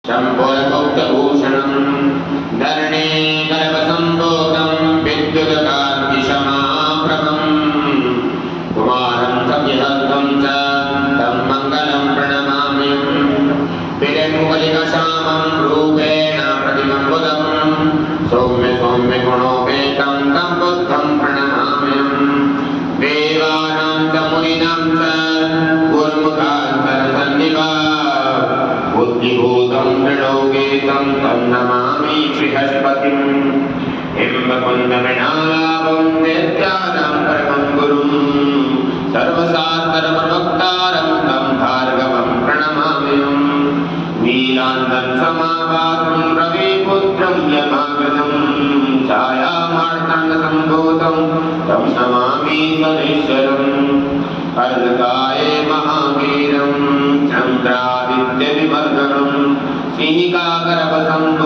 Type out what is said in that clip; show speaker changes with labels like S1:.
S1: शम्भुरगुप्तभूषणं धरणे करवसम्भूतं विद्युत्कान्तिशमाप्रभं कुमारं सव्यहस्तं च तं मङ्गलं प्रणमामि विरङ्गुलिकश्यामं रूपेण प्रतिबिम्बुदं सौम्य सौम्य गुणोपेतं तं बुद्धं प्रणमामि देवानां च मुनीनां च गुरुमुखान्तरसन्निभा बुद्धिभूतं प्रणोगेतं तं नमामि बृहस्पतिम् हिम्बकुन्दमृणालाभं वेद्यानां परमं गुरुं सर्वशास्त्रप्रवक्तारं तं भार्गवं प्रणमाम्यहं नीलान्दं समाभासं रविपुत्रं यमागतं छायामार्तण्डसम्भूतं तं नमामि शनैश्वरम् अर्धकाये महावीरं चन्द्रादित्यविमर्दनं सिंहिकाकरवसम्भूतं